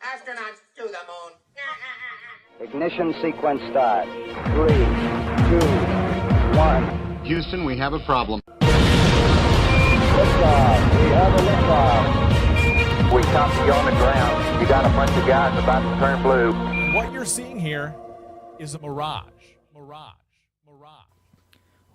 Astronauts to the moon. Ignition sequence start. 3, 2, 1. Houston, we have a problem. Liftoff. We have a liftoff. We copy you on the ground. You got a bunch of guys about to turn blue. What you're seeing here is a mirage.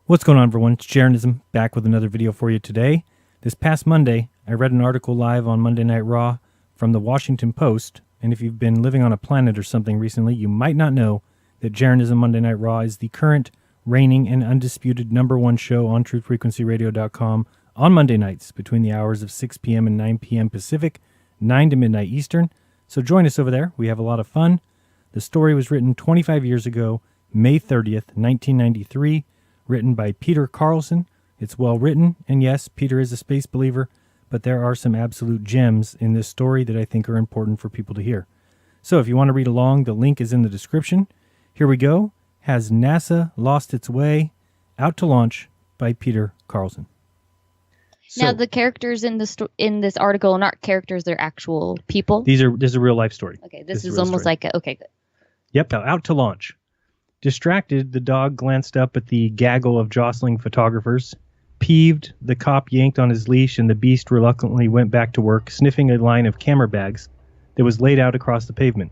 What's going on, everyone? It's Jeranism, back with another video for you today. This past Monday, I read an article live on Monday Night Raw from the Washington Post, and if you've been living on a planet or something recently, you might not know that Jeranism Monday Night Raw is the current reigning and undisputed #1 show on truthfrequencyradio.com on Monday nights between the hours of 6 p.m. and 9 p.m. Pacific, 9 to midnight Eastern. So join us over there. We have a lot of fun. The story was written 25 years ago, May 30th, 1993, written by Peter Carlson. It's well written, and yes, Peter is a space believer, but there are some absolute gems in this story that I think are important for people to hear. So if you want to read along, the link is in the description. Here we go. Has NASA Lost Its Way? Out to Launch by Peter Carlson. Now, the characters in this article are not characters; they're actual people. This is a real life story. Okay, this is almost like okay, good. Yep, out to launch. Distracted, the dog glanced up at the gaggle of jostling photographers. Peeved, the cop yanked on his leash, and the beast reluctantly went back to work, sniffing a line of camera bags that was laid out across the pavement.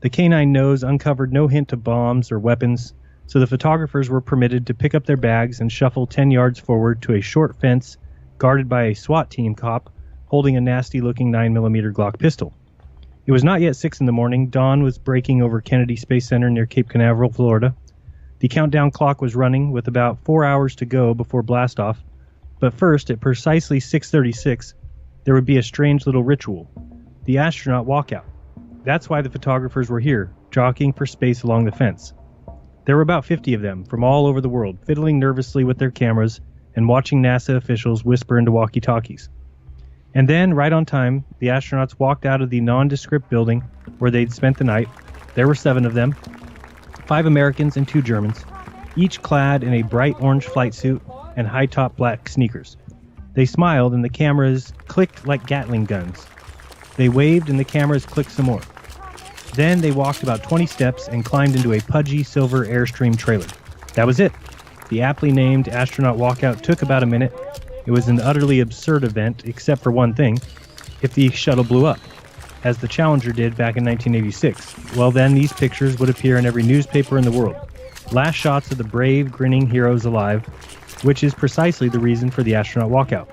The canine nose uncovered no hint of bombs or weapons, so the photographers were permitted to pick up their bags and shuffle 10 yards forward to a short fence guarded by a SWAT team cop holding a nasty-looking 9mm Glock pistol. It was not yet 6 in the morning. Dawn was breaking over Kennedy Space Center near Cape Canaveral, Florida. The countdown clock was running with about 4 hours to go before blastoff. But first, at precisely 6:36, there would be a strange little ritual. The astronaut walkout. That's why the photographers were here, jockeying for space along the fence. There were about 50 of them from all over the world, fiddling nervously with their cameras and watching NASA officials whisper into walkie-talkies. And then, right on time, the astronauts walked out of the nondescript building where they'd spent the night. There were 7 of them, 5 Americans and 2 Germans, each clad in a bright orange flight suit and high-top black sneakers. They smiled and the cameras clicked like Gatling guns. They waved and the cameras clicked some more. Then they walked about 20 steps and climbed into a pudgy silver Airstream trailer. That was it. The aptly named astronaut walkout took about a minute. It was an utterly absurd event, except for one thing: if the shuttle blew up, as the Challenger did back in 1986. Well, then these pictures would appear in every newspaper in the world. Last shots of the brave, grinning heroes alive, which is precisely the reason for the astronaut walkout.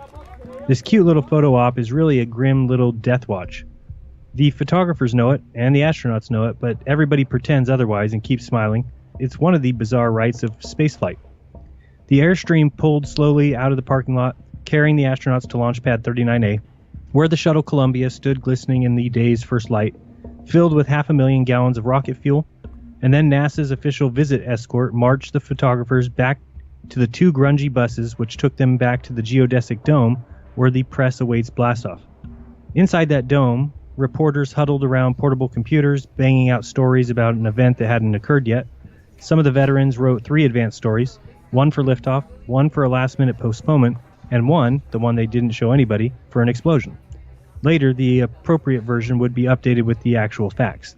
This cute little photo op is really a grim little death watch. The photographers know it, and the astronauts know it, but everybody pretends otherwise and keeps smiling. It's one of the bizarre rites of spaceflight. The Airstream pulled slowly out of the parking lot, carrying the astronauts to Launch Pad 39A, where the shuttle Columbia stood glistening in the day's first light, filled with 500,000 gallons of rocket fuel, and then NASA's official visit escort marched the photographers back to the 2 grungy buses which took them back to the geodesic dome where the press awaits blastoff. Inside that dome, reporters huddled around portable computers, banging out stories about an event that hadn't occurred yet. Some of the veterans wrote 3 advanced stories, one for liftoff, one for a last-minute postponement, and one, the one they didn't show anybody, for an explosion. Later, the appropriate version would be updated with the actual facts.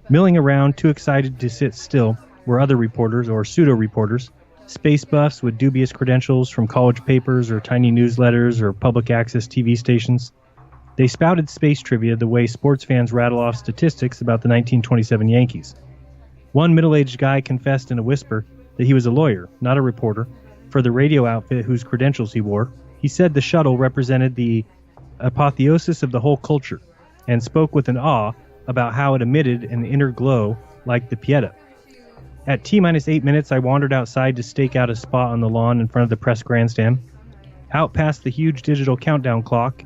Milling around, too excited to sit still, were other reporters, or pseudo-reporters, space buffs with dubious credentials from college papers or tiny newsletters or public access TV stations. They spouted space trivia the way sports fans rattle off statistics about the 1927 Yankees. One middle-aged guy confessed in a whisper that he was a lawyer, not a reporter, for the radio outfit whose credentials he wore. He said the shuttle represented the apotheosis of the whole culture, and spoke with an awe about how it emitted an inner glow like the Pieta. At T-8 minutes, I wandered outside to stake out a spot on the lawn in front of the press grandstand. Out past the huge digital countdown clock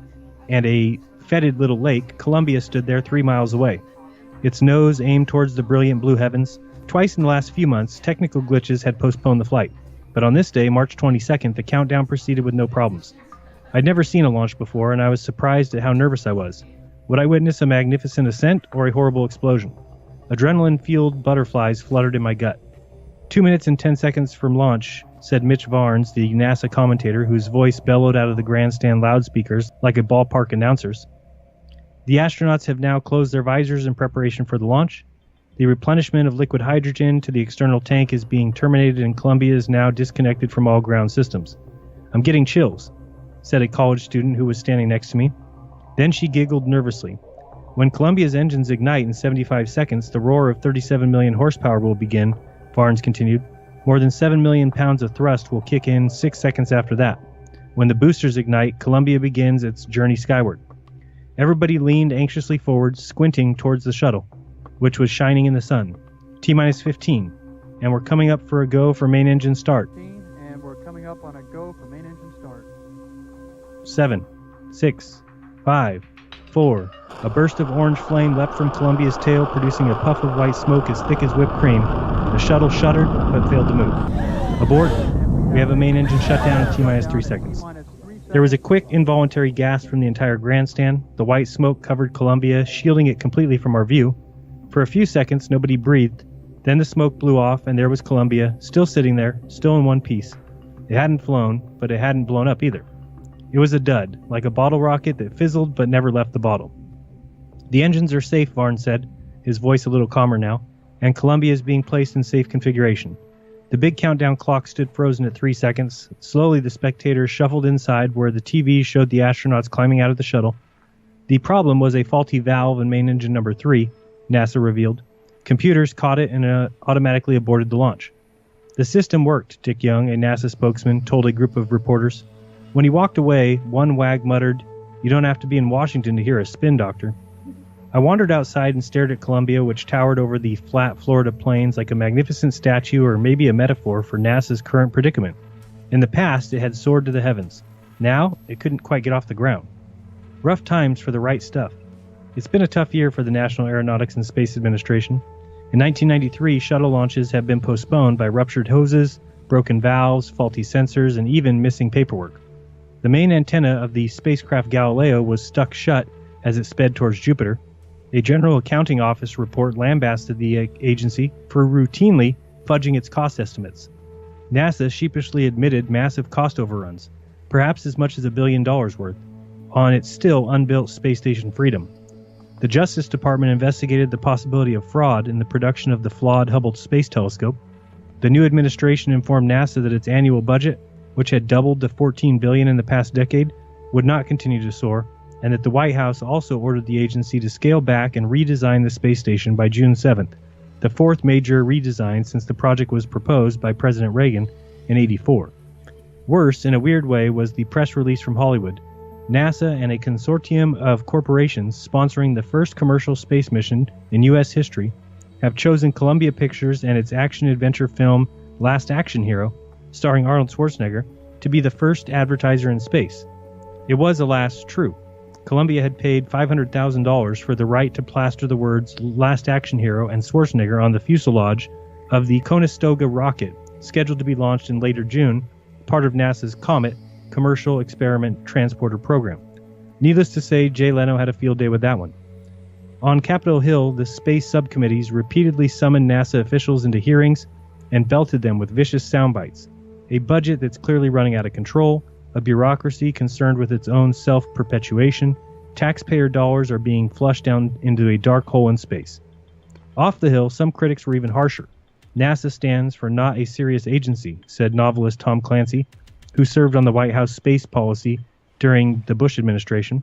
and a fetid little lake, Columbia stood there 3 miles away, its nose aimed towards the brilliant blue heavens. Twice in the last few months, technical glitches had postponed the flight. But on this day, March 22nd, the countdown proceeded with no problems. I'd never seen a launch before, and I was surprised at how nervous I was. Would I witness a magnificent ascent or a horrible explosion? Adrenaline-fueled butterflies fluttered in my gut. 2 minutes and 10 seconds from launch, said Mitch Varnes, the NASA commentator, whose voice bellowed out of the grandstand loudspeakers like a ballpark announcer's. The astronauts have now closed their visors in preparation for the launch. The replenishment of liquid hydrogen to the external tank is being terminated, and Columbia is now disconnected from all ground systems. "I'm getting chills," said a college student who was standing next to me. Then she giggled nervously. "When Columbia's engines ignite in 75 seconds, the roar of 37 million horsepower will begin," Barnes continued. "More than 7 million pounds of thrust will kick in 6 seconds after that. When the boosters ignite, Columbia begins its journey skyward." Everybody leaned anxiously forward, squinting towards the shuttle, which was shining in the sun. T-minus 15, and we're coming up for a go for main engine start. And we're coming up on a go for main engine start. 7, 6, 5, 4. A burst of orange flame leapt from Columbia's tail, producing a puff of white smoke as thick as whipped cream. The shuttle shuddered, but failed to move. "Abort. We have a main engine shutdown in T-minus 3 seconds." There was a quick, involuntary gasp from the entire grandstand. The white smoke covered Columbia, shielding it completely from our view. For a few seconds, nobody breathed. Then the smoke blew off, and there was Columbia, still sitting there, still in one piece. It hadn't flown, but it hadn't blown up either. It was a dud, like a bottle rocket that fizzled but never left the bottle. "The engines are safe," Varn said, his voice a little calmer now, "and Columbia is being placed in safe configuration." The big countdown clock stood frozen at 3 seconds. Slowly, the spectators shuffled inside where the TV showed the astronauts climbing out of the shuttle. The problem was a faulty valve in main engine number 3, NASA revealed. Computers caught it and automatically aborted the launch. "The system worked," Dick Young, a NASA spokesman, told a group of reporters. When he walked away, one wag muttered, "You don't have to be in Washington to hear a spin doctor." I wandered outside and stared at Columbia, which towered over the flat Florida plains like a magnificent statue or maybe a metaphor for NASA's current predicament. In the past, it had soared to the heavens. Now, it couldn't quite get off the ground. Rough times for the right stuff. It's been a tough year for the National Aeronautics and Space Administration. In 1993, shuttle launches have been postponed by ruptured hoses, broken valves, faulty sensors, and even missing paperwork. The main antenna of the spacecraft Galileo was stuck shut as it sped towards Jupiter. A General Accounting Office report lambasted the agency for routinely fudging its cost estimates. NASA sheepishly admitted massive cost overruns, perhaps as much as $1 billion worth, on its still unbuilt space station Freedom. The Justice Department investigated the possibility of fraud in the production of the flawed Hubble Space Telescope. The new administration informed NASA that its annual budget, which had doubled to $14 billion in the past decade, would not continue to soar, and that the White House also ordered the agency to scale back and redesign the space station by June 7th, the fourth major redesign since the project was proposed by President Reagan in '84. Worse, in a weird way, was the press release from Hollywood. NASA and a consortium of corporations sponsoring the first commercial space mission in U.S. history have chosen Columbia Pictures and its action-adventure film Last Action Hero, starring Arnold Schwarzenegger, to be the first advertiser in space. It was, alas, true. Columbia had paid $500,000 for the right to plaster the words Last Action Hero and Schwarzenegger on the fuselage of the Conestoga rocket, scheduled to be launched in later June, part of NASA's Comet Commercial Experiment Transporter program. Needless to say, Jay Leno had a field day with that one. On Capitol Hill, the space subcommittees repeatedly summoned NASA officials into hearings and belted them with vicious sound bites. A budget that's clearly running out of control, a bureaucracy concerned with its own self-perpetuation, taxpayer dollars are being flushed down into a dark hole in space. Off the Hill, some critics were even harsher. NASA stands for not a serious agency, said novelist Tom Clancy, who served on the White House space policy during the Bush administration.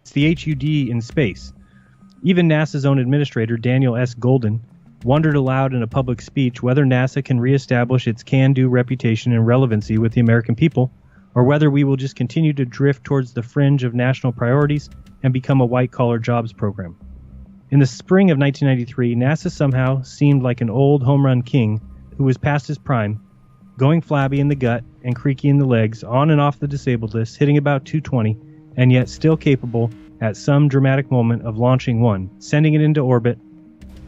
It's the HUD in space. Even NASA's own administrator, Daniel S. Golden, wondered aloud in a public speech whether NASA can reestablish its can-do reputation and relevancy with the American people, or whether we will just continue to drift towards the fringe of national priorities and become a white-collar jobs program. In the spring of 1993, NASA somehow seemed like an old home-run king who was past his prime, going flabby in the gut and creaky in the legs, on and off the disabled list, hitting about 220, and yet still capable, at some dramatic moment, of launching one, sending it into orbit,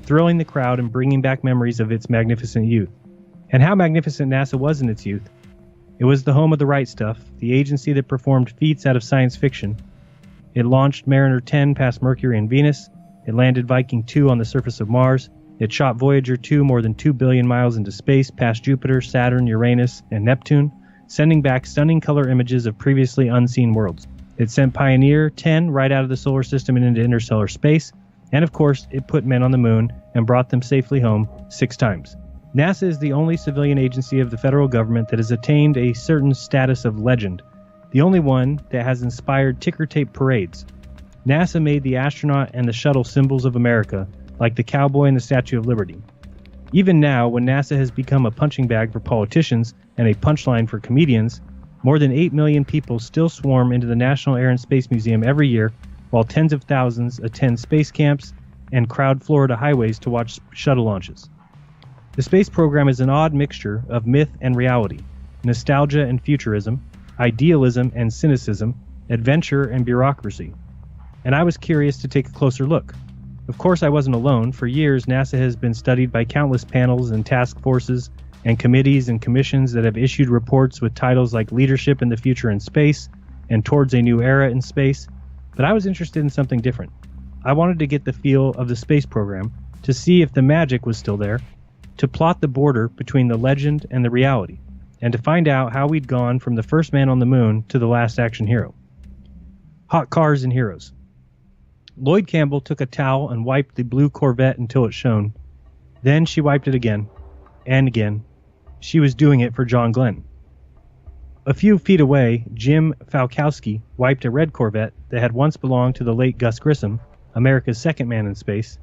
thrilling the crowd and bringing back memories of its magnificent youth. And how magnificent NASA was in its youth. It was the home of the right stuff, the agency that performed feats out of science fiction. It launched Mariner 10 past Mercury and Venus. It landed Viking 2 on the surface of Mars. It shot Voyager 2 more than 2 billion miles into space past Jupiter, Saturn, Uranus, and Neptune, sending back stunning color images of previously unseen worlds. It sent Pioneer 10 right out of the solar system and into interstellar space, and of course, it put men on the moon and brought them safely home 6 times. NASA is the only civilian agency of the federal government that has attained a certain status of legend, the only one that has inspired ticker tape parades. NASA made the astronaut and the shuttle symbols of America, like the cowboy and the Statue of Liberty. Even now, when NASA has become a punching bag for politicians and a punchline for comedians, more than 8 million people still swarm into the National Air and Space Museum every year, while tens of thousands attend space camps and crowd Florida highways to watch shuttle launches. The space program is an odd mixture of myth and reality, nostalgia and futurism, idealism and cynicism, adventure and bureaucracy. And I was curious to take a closer look. Of course, I wasn't alone. For years, NASA has been studied by countless panels and task forces and committees and commissions that have issued reports with titles like Leadership in the Future in Space and Towards a New Era in Space. But I was interested in something different. I wanted to get the feel of the space program, to see if the magic was still there, to plot the border between the legend and the reality, and to find out how we'd gone from the first man on the moon to the last action hero. Hot cars and heroes. Lloyd Campbell took a towel and wiped the blue Corvette until it shone. Then she wiped it again, and again. She was doing it for John Glenn. A few feet away, Jim Falkowski wiped a red Corvette that had once belonged to the late Gus Grissom, America's second man in space.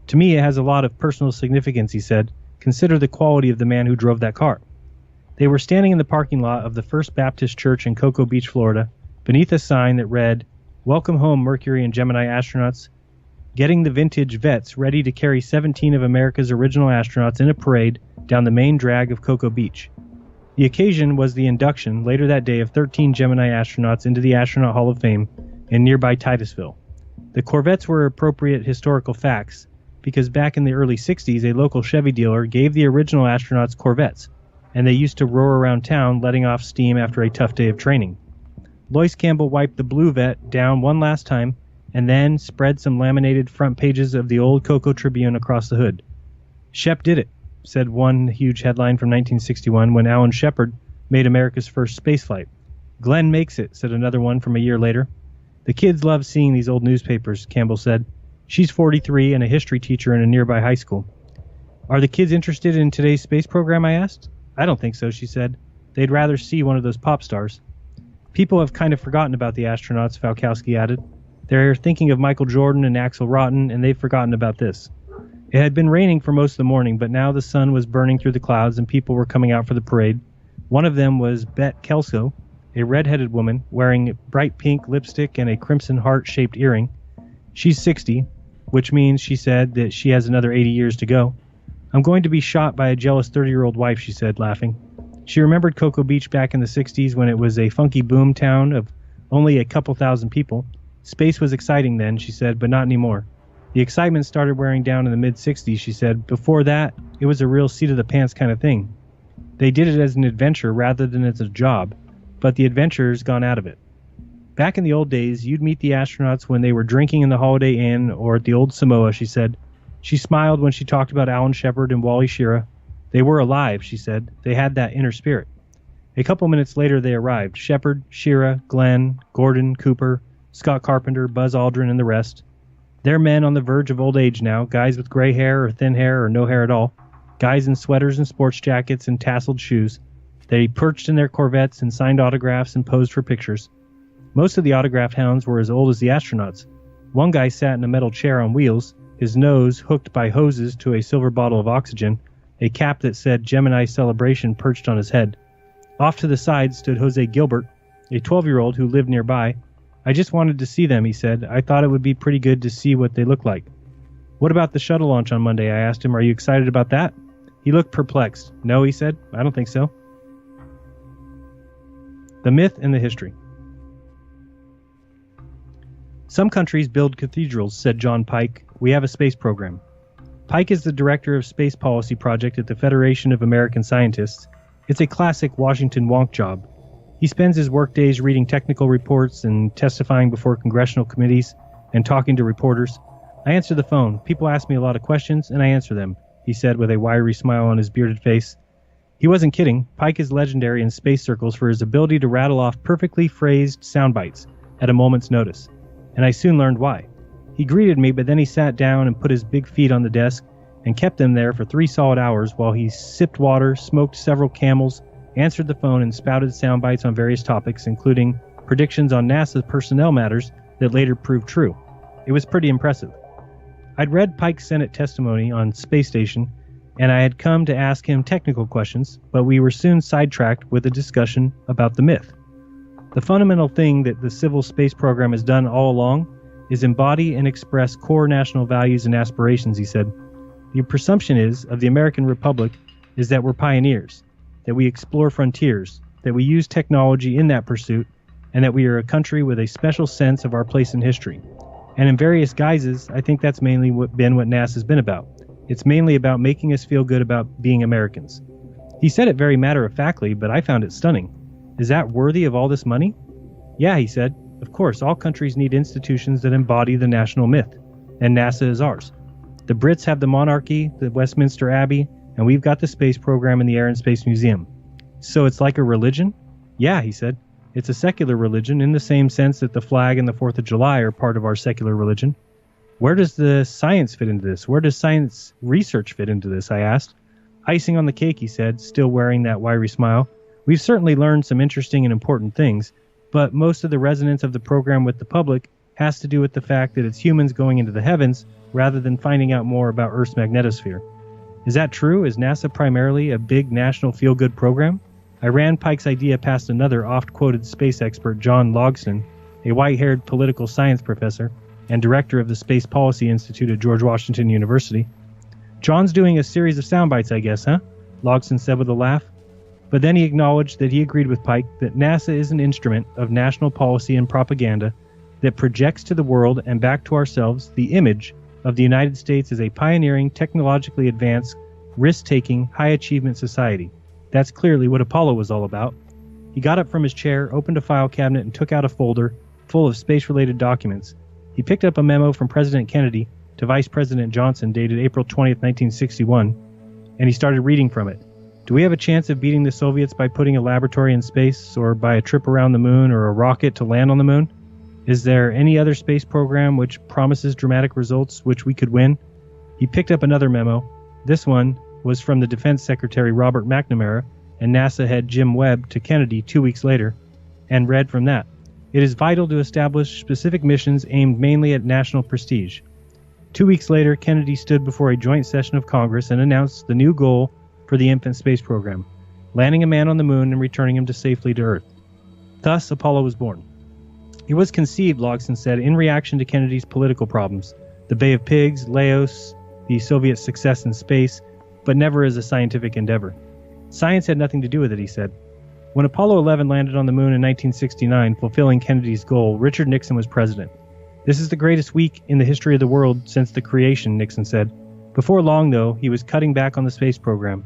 To me, it has a lot of personal significance, he said. Consider the quality of the man who drove that car. They were standing in the parking lot of the First Baptist Church in Cocoa Beach, Florida, beneath a sign that read, "Welcome home, Mercury and Gemini astronauts," getting the vintage Vets ready to carry 17 of America's original astronauts in a parade down the main drag of Cocoa Beach. The occasion was the induction later that day of 13 Gemini astronauts into the Astronaut Hall of Fame in nearby Titusville. The Corvettes were appropriate historical facts because back in the early 60s, a local Chevy dealer gave the original astronauts Corvettes, and they used to roar around town letting off steam after a tough day of training. Lois Campbell wiped the blue Vet down one last time and then spread some laminated front pages of the old Cocoa Tribune across the hood. "Shep did it," said one huge headline from 1961 when Alan Shepard made America's first spaceflight. "Glenn makes it," said another one from a year later. "The kids love seeing these old newspapers," Campbell said. She's 43 and a history teacher in a nearby high school. "Are the kids interested in today's space program?" I asked. "I don't think so," she said. "They'd rather see one of those pop stars." "People have kind of forgotten about the astronauts," Falkowski added. "They're thinking of Michael Jordan and Axel Rotten, and they've forgotten about this." It had been raining for most of the morning, but now the sun was burning through the clouds and people were coming out for the parade. One of them was Bet Kelso, a red-headed woman wearing bright pink lipstick and a crimson heart-shaped earring. She's 60, which means, she said, that she has another 80 years to go. "I'm going to be shot by a jealous 30-year-old wife," she said, laughing. She remembered Cocoa Beach back in the 60s when it was a funky boom town of only a couple thousand people. Space was exciting then, she said, but not anymore. The excitement started wearing down in the mid-60s, she said. Before that, it was a real seat-of-the-pants kind of thing. They did it as an adventure rather than as a job, but the adventure's gone out of it. Back in the old days, you'd meet the astronauts when they were drinking in the Holiday Inn or at the old Samoa, she said. She smiled when she talked about Alan Shepard and Wally Schirra. They were alive, she said. They had that inner spirit. A couple minutes later, they arrived. Shepard, Schirra, Glenn, Gordon, Cooper, Scott Carpenter, Buzz Aldrin, and the rest. They're men on the verge of old age now, guys with gray hair or thin hair or no hair at all, guys in sweaters and sports jackets and tasseled shoes. They perched in their Corvettes and signed autographs and posed for pictures. Most of the autograph hounds were as old as the astronauts. One guy sat in a metal chair on wheels, his nose hooked by hoses to a silver bottle of oxygen, a cap that said Gemini Celebration perched on his head. Off to the side stood Jose Gilbert, a 12-year-old who lived nearby. "I just wanted to see them," he said. "I thought it would be pretty good to see what they look like." "What about the shuttle launch on Monday?" I asked him. "Are you excited about that?" He looked perplexed. "No," he said. "I don't think so." The myth and the history. "Some countries build cathedrals," said John Pike. "We have a space program." Pike is the director of Space Policy Project at the Federation of American Scientists. It's a classic Washington wonk job. He spends his workdays reading technical reports and testifying before congressional committees and talking to reporters. "I answer the phone. People ask me a lot of questions, and I answer them," he said with a wiry smile on his bearded face. He wasn't kidding. Pike is legendary in space circles for his ability to rattle off perfectly phrased sound bites, at a moment's notice, and I soon learned why. He greeted me, but then he sat down and put his big feet on the desk and kept them there for 3 solid hours while he sipped water, smoked several Camels, answered the phone, and spouted sound bites on various topics, including predictions on NASA personnel matters that later proved true. It was pretty impressive. I'd read Pike's Senate testimony on Space Station, and I had come to ask him technical questions, but we were soon sidetracked with a discussion about the myth. The fundamental thing that the civil space program has done all along is embody and express core national values and aspirations, he said. The presumption of the American Republic is that we're pioneers, that we explore frontiers, that we use technology in that pursuit, and that we are a country with a special sense of our place in history. And in various guises, I think that's mainly been what NASA's been about. It's mainly about making us feel good about being Americans. He said it very matter-of-factly, but I found it stunning. Is that worthy of all this money? Yeah, he said. Of course, all countries need institutions that embody the national myth, and NASA is ours. The Brits have the monarchy, the Westminster Abbey, and we've got the space program and the Air and Space Museum. So it's like a religion? Yeah, he said. It's a secular religion in the same sense that the flag and the 4th of July are part of our secular religion. Where does the science fit into this? Where does science research fit into this? I asked. Icing on the cake, he said, still wearing that wiry smile. We've certainly learned some interesting and important things, but most of the resonance of the program with the public has to do with the fact that it's humans going into the heavens rather than finding out more about Earth's magnetosphere. Is that true? Is NASA primarily a big national feel-good program? I ran Pike's idea past another oft-quoted space expert, John Logston, a white-haired political science professor and director of the Space Policy Institute at George Washington University. John's doing a series of sound bites, I guess, huh? Logston said with a laugh. But then he acknowledged that he agreed with Pike that NASA is an instrument of national policy and propaganda that projects to the world and back to ourselves the image of the United States as a pioneering, technologically advanced, risk-taking, high-achievement society. That's clearly what Apollo was all about. He got up from his chair, opened a file cabinet, and took out a folder full of space-related documents. He picked up a memo from President Kennedy to Vice President Johnson dated April 20th, 1961, and he started reading from it. Do we have a chance of beating the Soviets by putting a laboratory in space, or by a trip around the moon, or a rocket to land on the moon? Is there any other space program which promises dramatic results which we could win? He picked up another memo. This one was from the Defense Secretary Robert McNamara and NASA head Jim Webb to Kennedy 2 weeks later, and read from that. It is vital to establish specific missions aimed mainly at national prestige. 2 weeks later, Kennedy stood before a joint session of Congress and announced the new goal for the infant space program, landing a man on the moon and returning him safely to Earth. Thus, Apollo was born. It was conceived, Logston said, in reaction to Kennedy's political problems, the Bay of Pigs, Laos, the Soviet success in space, but never as a scientific endeavor. Science had nothing to do with it, he said. When Apollo 11 landed on the moon in 1969, fulfilling Kennedy's goal, Richard Nixon was president. This is the greatest week in the history of the world since the creation, Nixon said. Before long, though, he was cutting back on the space program.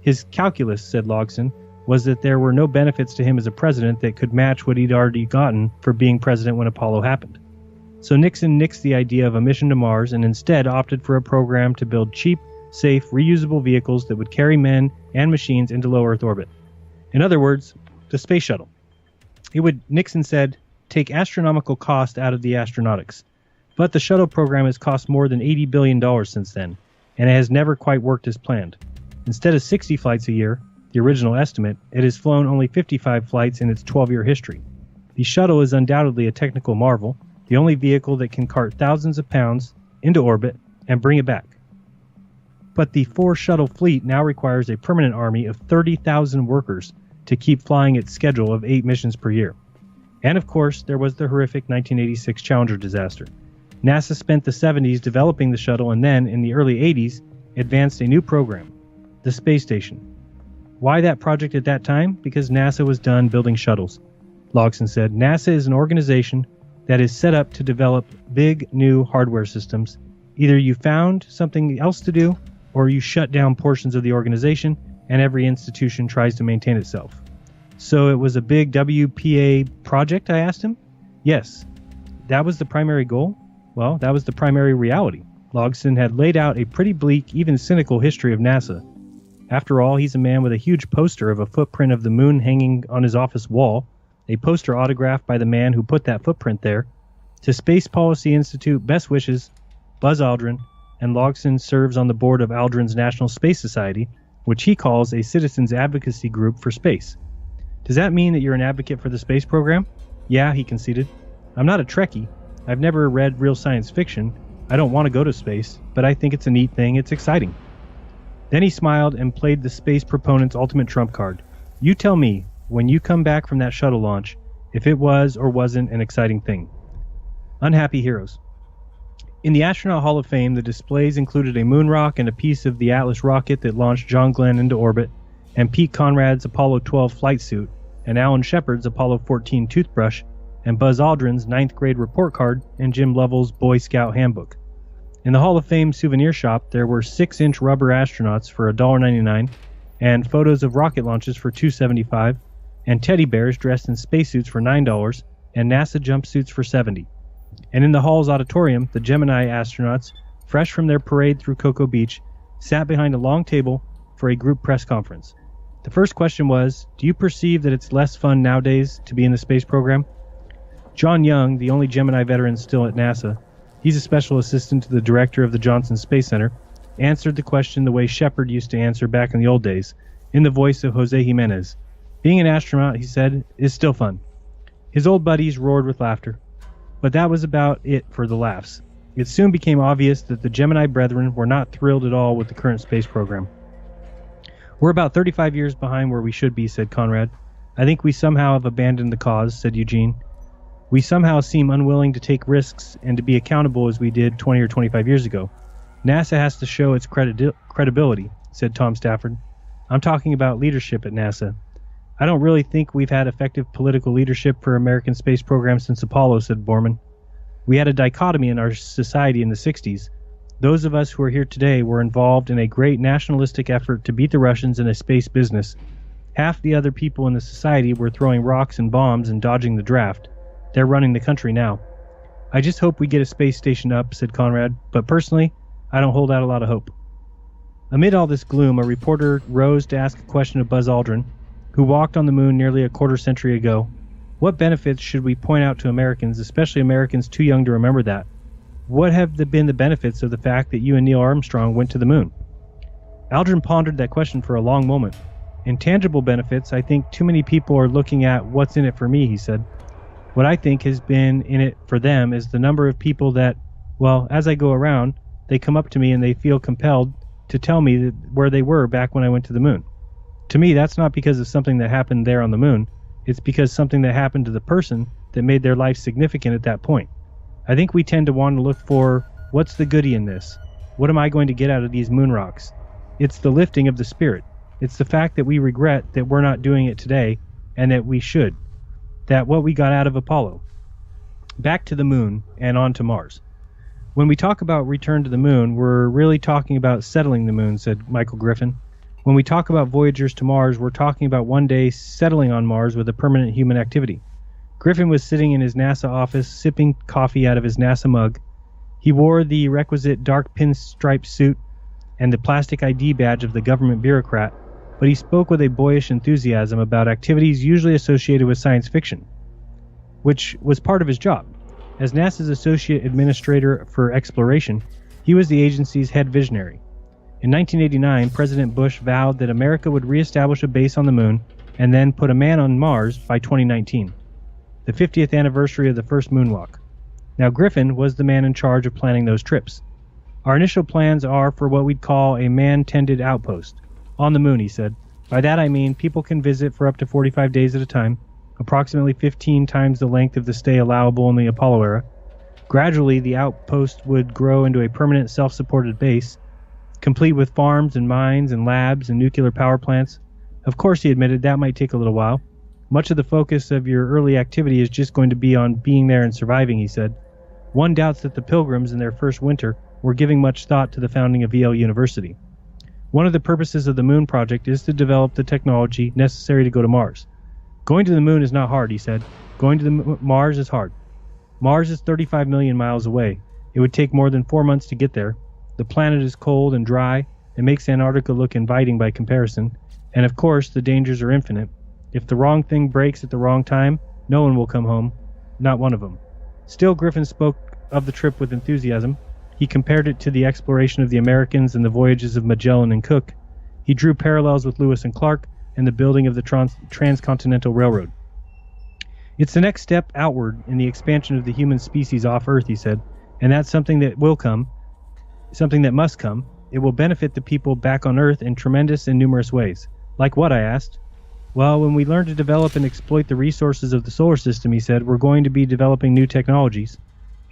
His calculus, said Logston, was that there were no benefits to him as a president that could match what he'd already gotten for being president when Apollo happened. So Nixon nixed the idea of a mission to Mars and instead opted for a program to build cheap, safe, reusable vehicles that would carry men and machines into low Earth orbit. In other words, the space shuttle. It would, Nixon said, take astronomical cost out of the astronautics. But the shuttle program has cost more than $80 billion since then, and it has never quite worked as planned. Instead of 60 flights a year, the original estimate, it has flown only 55 flights in its 12-year history. The shuttle is undoubtedly a technical marvel, the only vehicle that can cart thousands of pounds into orbit and bring it back. But the 4-shuttle fleet now requires a permanent army of 30,000 workers to keep flying its schedule of 8 missions per year. And of course, there was the horrific 1986 Challenger disaster. NASA spent the 70s developing the shuttle and then, in the early 80s, advanced a new program, the space station. Why that project at that time? Because NASA was done building shuttles. Logston said, NASA is an organization that is set up to develop big, new hardware systems. Either you found something else to do, or you shut down portions of the organization, and every institution tries to maintain itself. So it was a big WPA project, I asked him? Yes. That was the primary goal? Well, that was the primary reality. Logston had laid out a pretty bleak, even cynical history of NASA. After all, he's a man with a huge poster of a footprint of the moon hanging on his office wall, a poster autographed by the man who put that footprint there. To Space Policy Institute, best wishes, Buzz Aldrin, and Logson serves on the board of Aldrin's National Space Society, which he calls a citizens advocacy group for space. Does that mean that you're an advocate for the space program? Yeah, he conceded. I'm not a Trekkie. I've never read real science fiction. I don't want to go to space, but I think it's a neat thing. It's exciting. Then he smiled and played the space proponent's ultimate trump card. You tell me, when you come back from that shuttle launch, if it was or wasn't an exciting thing. Unhappy heroes. In the Astronaut Hall of Fame, the displays included a moon rock and a piece of the Atlas rocket that launched John Glenn into orbit, and Pete Conrad's Apollo 12 flight suit, and Alan Shepard's Apollo 14 toothbrush, and Buzz Aldrin's 9th grade report card, and Jim Lovell's Boy Scout handbook. In the Hall of Fame souvenir shop, there were 6-inch rubber astronauts for $1.99, and photos of rocket launches for $2.75, and teddy bears dressed in spacesuits for $9, and NASA jumpsuits for $70. And in the Hall's auditorium, the Gemini astronauts, fresh from their parade through Cocoa Beach, sat behind a long table for a group press conference. The first question was, do you perceive that it's less fun nowadays to be in the space program? John Young, the only Gemini veteran still at NASA, he's a special assistant to the director of the Johnson Space Center, answered the question the way Shepard used to answer back in the old days, in the voice of Jose Jimenez. Being an astronaut, he said, is still fun. His old buddies roared with laughter. But that was about it for the laughs. It soon became obvious that the Gemini brethren were not thrilled at all with the current space program. We're about 35 years behind where we should be, said Conrad. I think we somehow have abandoned the cause, said Eugene. We somehow seem unwilling to take risks and to be accountable as we did 20 or 25 years ago. NASA has to show its credibility, said Tom Stafford. I'm talking about leadership at NASA. I don't really think we've had effective political leadership for American space program since Apollo, said Borman. We had a dichotomy in our society in the 60s. Those of us who are here today were involved in a great nationalistic effort to beat the Russians in a space business. Half the other people in the society were throwing rocks and bombs and dodging the draft. They're running the country now. I just hope we get a space station up, said Conrad, but personally, I don't hold out a lot of hope. Amid all this gloom, a reporter rose to ask a question of Buzz Aldrin, who walked on the moon nearly a quarter century ago. What benefits should we point out to Americans, especially Americans too young to remember that? What have been the benefits of the fact that you and Neil Armstrong went to the moon? Aldrin pondered that question for a long moment. Intangible benefits, I think too many people are looking at what's in it for me, he said. What I think has been in it for them is the number of people that, well, as I go around, they come up to me and they feel compelled to tell me that where they were back when I went to the moon. To me, that's not because of something that happened there on the moon. It's because something that happened to the person that made their life significant at that point. I think we tend to want to look for, what's the goodie in this? What am I going to get out of these moon rocks? It's the lifting of the spirit. It's the fact that we regret that we're not doing it today and that we should. That what we got out of Apollo. Back to the moon and on to Mars. When we talk about return to the moon, we're really talking about settling the moon, said Michael Griffin. When we talk about voyagers to Mars, we're talking about one day settling on Mars with a permanent human activity. Griffin was sitting in his NASA office, sipping coffee out of his NASA mug. He wore the requisite dark pinstripe suit and the plastic ID badge of the government bureaucrat, but he spoke with a boyish enthusiasm about activities usually associated with science fiction, which was part of his job. As NASA's Associate Administrator for Exploration, he was the agency's head visionary. In 1989, President Bush vowed that America would reestablish a base on the moon and then put a man on Mars by 2019, the 50th anniversary of the first moonwalk. Now, Griffin was the man in charge of planning those trips. Our initial plans are for what we'd call a man-tended outpost. On the moon, he said. By that I mean people can visit for up to 45 days at a time, approximately 15 times the length of the stay allowable in the Apollo era. Gradually, the outpost would grow into a permanent self-supported base, complete with farms and mines and labs and nuclear power plants. Of course, he admitted, that might take a little while. Much of the focus of your early activity is just going to be on being there and surviving, he said. One doubts that the Pilgrims in their first winter were giving much thought to the founding of Yale University. One of the purposes of the Moon Project is to develop the technology necessary to go to Mars. Going to the moon is not hard, he said. Going to Mars is hard. Mars is 35 million miles away. It would take more than 4 months to get there. The planet is cold and dry. It makes Antarctica look inviting by comparison. And of course, the dangers are infinite. If the wrong thing breaks at the wrong time, No one will come home. Not one of them. Still, Griffin spoke of the trip with enthusiasm. He compared it to the exploration of the Americans and the voyages of Magellan and Cook. He drew parallels with Lewis and Clark and the building of the Transcontinental Railroad. It's the next step outward in the expansion of the human species off Earth, he said, and that's something that will come, something that must come. It will benefit the people back on Earth in tremendous and numerous ways. Like what, I asked. Well, when we learn to develop and exploit the resources of the solar system, he said, we're going to be developing new technologies.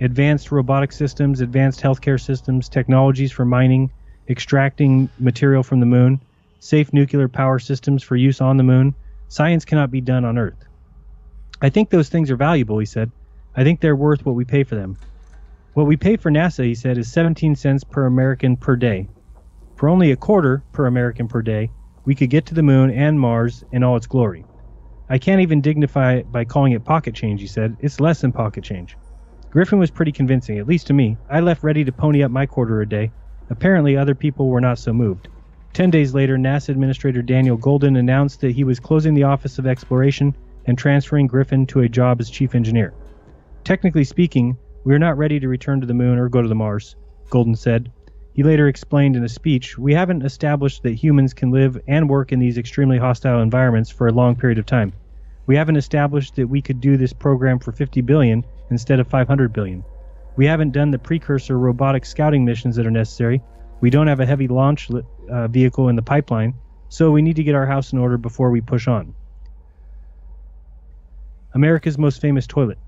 Advanced robotic systems, advanced healthcare systems, technologies for mining, extracting material from the moon, safe nuclear power systems for use on the moon. Science cannot be done on Earth. I think those things are valuable, he said. I think they're worth what we pay for them. What we pay for NASA, he said, is 17 cents per American per day. For only a quarter per American per day, we could get to the moon and Mars in all its glory. I can't even dignify it by calling it pocket change, he said. It's less than pocket change. Griffin was pretty convincing, at least to me. I left ready to pony up my quarter a day. Apparently, other people were not so moved. 10 days later, NASA Administrator Daniel Golden announced that he was closing the Office of Exploration and transferring Griffin to a job as chief engineer. Technically speaking, we are not ready to return to the moon or go to the Mars, Golden said. He later explained in a speech, we haven't established that humans can live and work in these extremely hostile environments for a long period of time. We haven't established that we could do this program for $50 billion instead of $500 billion. We haven't done the precursor robotic scouting missions that are necessary. We don't have a heavy launch vehicle in the pipeline, so we need to get our house in order before we push on. America's most famous toilet.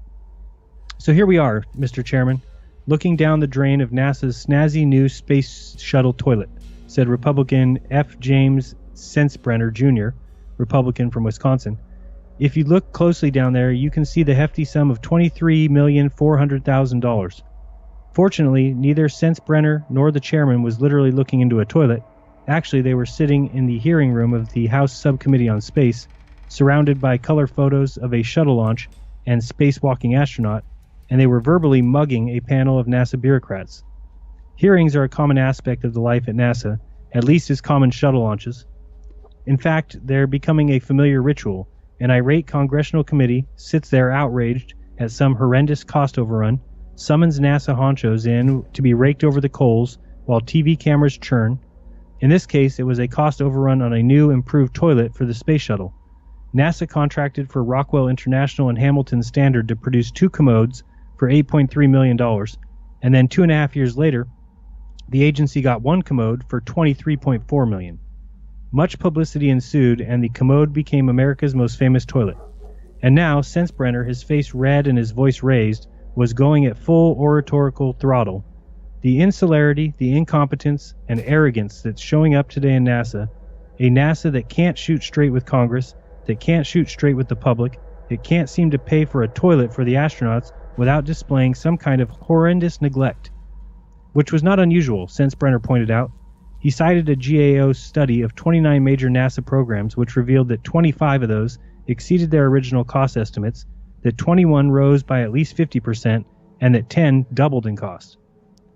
So here we are, Mr. Chairman, looking down the drain of NASA's snazzy new space shuttle toilet, said Republican F. James Sensenbrenner Jr., Republican from Wisconsin. If you look closely down there, you can see the hefty sum of $23,400,000. Fortunately, neither Sensenbrenner nor the chairman was literally looking into a toilet. Actually, they were sitting in the hearing room of the House Subcommittee on Space, surrounded by color photos of a shuttle launch and spacewalking astronaut, and they were verbally mugging a panel of NASA bureaucrats. Hearings are a common aspect of the life at NASA, at least as common shuttle launches. In fact, they're becoming a familiar ritual. An irate congressional committee sits there outraged at some horrendous cost overrun, summons NASA honchos in to be raked over the coals while TV cameras churn. In this case, it was a cost overrun on a new, improved toilet for the space shuttle. NASA contracted for Rockwell International and Hamilton Standard to produce 2 commodes for $8.3 million, and then 2.5 years later, the agency got 1 commode for $23.4 million. Much publicity ensued, and the commode became America's most famous toilet. And now, Sensenbrenner, his face red and his voice raised, was going at full oratorical throttle. The insularity, the incompetence, and arrogance that's showing up today in NASA, a NASA that can't shoot straight with Congress, that can't shoot straight with the public, it can't seem to pay for a toilet for the astronauts without displaying some kind of horrendous neglect. Which was not unusual, Sensenbrenner pointed out. He cited a GAO study of 29 major NASA programs which revealed that 25 of those exceeded their original cost estimates, that 21 rose by at least 50%, and that 10 doubled in cost.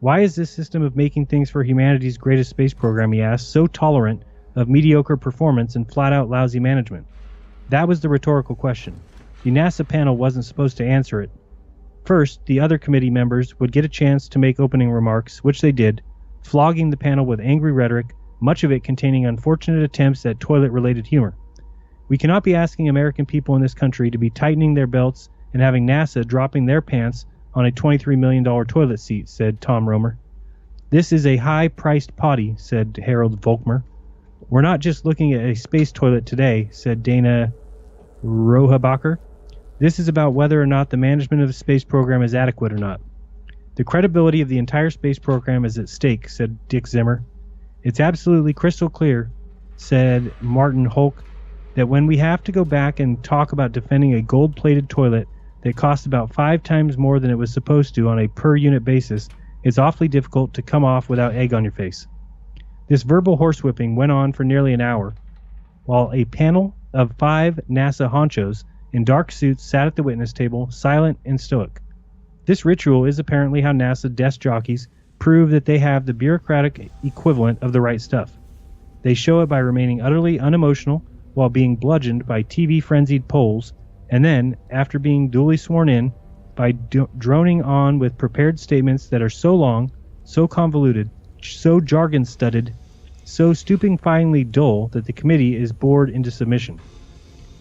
Why is this system of making things for humanity's greatest space program, he asked, so tolerant of mediocre performance and flat-out lousy management? That was the rhetorical question. The NASA panel wasn't supposed to answer it. First, the other committee members would get a chance to make opening remarks, which they did, flogging the panel with angry rhetoric, much of it containing unfortunate attempts at toilet-related humor. We cannot be asking American people in this country to be tightening their belts and having NASA dropping their pants on a $23 million toilet seat, said Tom Romer. This is a high-priced potty, said Harold Volkmer. We're not just looking at a space toilet today, said Dana Rohabacher. This is about whether or not the management of the space program is adequate or not. The credibility of the entire space program is at stake, said Dick Zimmer. It's absolutely crystal clear, said Martin Holk, that when we have to go back and talk about defending a gold-plated toilet that costs about 5 times more than it was supposed to on a per-unit basis, it's awfully difficult to come off without egg on your face. This verbal horsewhipping went on for nearly an hour, while a panel of 5 NASA honchos in dark suits sat at the witness table, silent and stoic. This ritual is apparently how NASA desk jockeys prove that they have the bureaucratic equivalent of the right stuff. They show it by remaining utterly unemotional while being bludgeoned by TV-frenzied polls, And then, after being duly sworn in, by droning on with prepared statements that are so long, so convoluted, so jargon-studded, so stupefyingly dull that the committee is bored into submission.